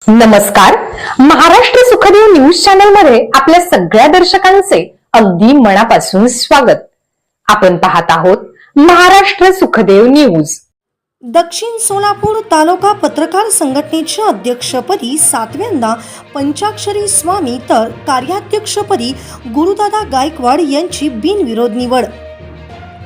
नमस्कार. Maharashtra Sukhdev news channel मध्ये आपल्या सगळ्या दर्शकांचे अगदी मनापासून स्वागत. आपण पाहत आहोत महाराष्ट्र सुखदेव न्यूज. दक्षिण सोलापूर तालुका पत्रकार संघटनेच्या अध्यक्षपदी 7व्यांदा पंचाक्षरी स्वामी तर कार्याध्यक्षपदी गुरुदादा गायकवाड यांची बिनविरोध निवड.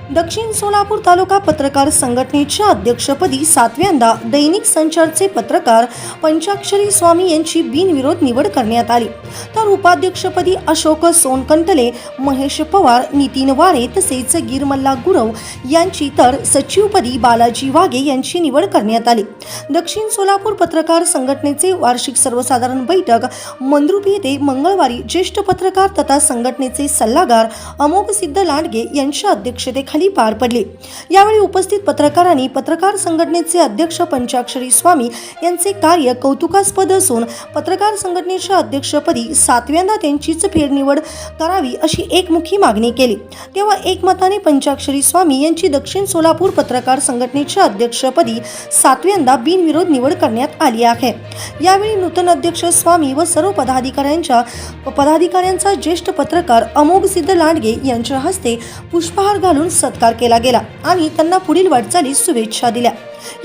दक्षिण सोलापूर तालुका पत्रकार संघटनेच्या अध्यक्षपदी 7व्यांदा दैनिक संचारचे पत्रकार पंचाक्षरी स्वामी यांची बिनविरोध निवड करण्यात आली. तर उपाध्यक्षपदी अशोक सोनकंटले, महेश पवार, नितीन वारे तसेच गिरमल्ला गुरव यांची तर सचिवपदी बालाजी वाघे यांची निवड करण्यात आली. दक्षिण सोलापूर पत्रकार संघटनेचे वार्षिक सर्वसाधारण बैठक मंद्रुप येथे मंगळवारी ज्येष्ठ पत्रकार तथा संघटनेचे सल्लागार अमोघ सिद्ध लांडगे यांच्या अध्यक्षतेखाली पार पडली. यावेळी उपस्थित पत्रकारांनी पत्रकार संघटनेचे अध्यक्ष पंचाक्षरी स्वामी यांचे कार्य कौतुकास्पद असून पत्रकार संघटनेच्या अध्यक्षपदी 7व्यांदा त्यांचीच फेरनिवड करावी अशी एकमुखी मागणी केली. तेव्हा एकमताने पंचाक्षरी स्वामी यांची दक्षिण सोलापूर पत्रकार संघटनेच्या अध्यक्षपदी 7व्यांदा बिनविरोध निवड करण्यात आली आहे. यावेळी नूतन अध्यक्ष स्वामी व सर्व पदाधिकाऱ्यांचा ज्येष्ठ पत्रकार अमोघ सिद्ध लांडगे यांच्या हस्ते पुष्पहार घालून सत्कार केला गेला आणि त्यांना पुढील वाटचालीस शुभेच्छा दिल्या.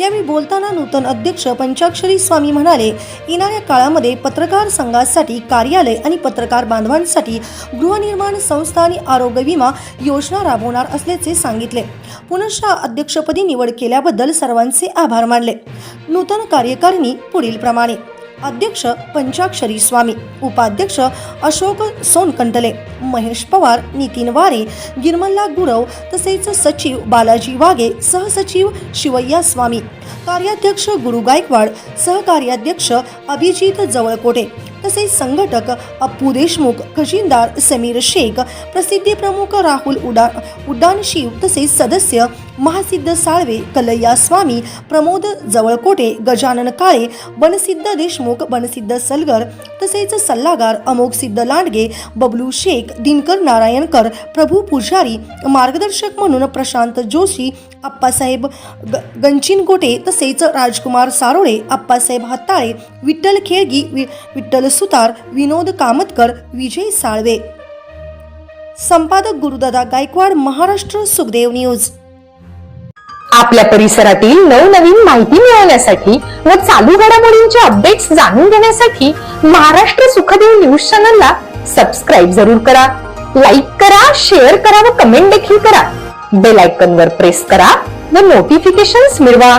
यावेळी बोलताना नूतन अध्यक्ष पंचाक्षरी स्वामी म्हणाले, येणाऱ्या काळामध्ये पत्रकार संघासाठी कार्यालय आणि पत्रकार बांधवांसाठी गृहनिर्माण संस्था आणि आरोग्य विमा योजना राबवणार असल्याचे सांगितले. पुनश्च अध्यक्षपदी निवड केल्याबद्दल सर्वांचे आभार मानले. नूतन कार्यकारिणी पुढील प्रमाणे: अध्यक्ष पंचाक्षरी स्वामी, उपाध्यक्ष अशोक सोनकंटले, महेश पवार, नितीन वारे, गिरमल्ला गुरव तसेच सचिव बालाजी वाघे, सहसचिव शिवय्या स्वामी, कार्याध्यक्ष गुरु गायकवाड, सहकार्याध्यक्ष अभिजित जवळकोटे तसेच संघटक अप्पू देशमुख, खजिनदार समीर शेख, प्रसिद्धी प्रमुख राहुल उड्डाणशीव तसेच सदस्य महासिद्ध साळवे, कलैया स्वामी, प्रमोद जवळकोटे, गजानन काळे, बनसिद्ध देशमुख, बनसिद्ध सलगर तसेच सल्लागार अमोघ सिद्ध लांडगे, बबलू शेख, दिनकर नारायणकर, प्रभू पुजारी, मार्गदर्शक म्हणून प्रशांत जोशी, आप्पासाहेब गंचिनकोटे तसेच राजकुमार सारोळे, आप्पासाहेब हत्ताळे, विठ्ठल खेळगी, विठ्ठल सुतार, विनोद कामतकर, विजय साळवे. संपादक गुरुदादा गायकवाड, महाराष्ट्र सुखदेव न्यूज. आपल्या परिसरातील नवनवीन माहिती मिळवण्यासाठी व चालू घडामोडींचे अपडेट्स जाणून घेण्यासाठी महाराष्ट्र सुखदेव न्यूज चॅनलला सबस्क्राईब जरूर करा. लाईक करा, शेअर करा व कमेंट देखील करा. बेल आयकॉन वर प्रेस करा व नोटिफिकेशन्स मिळवा.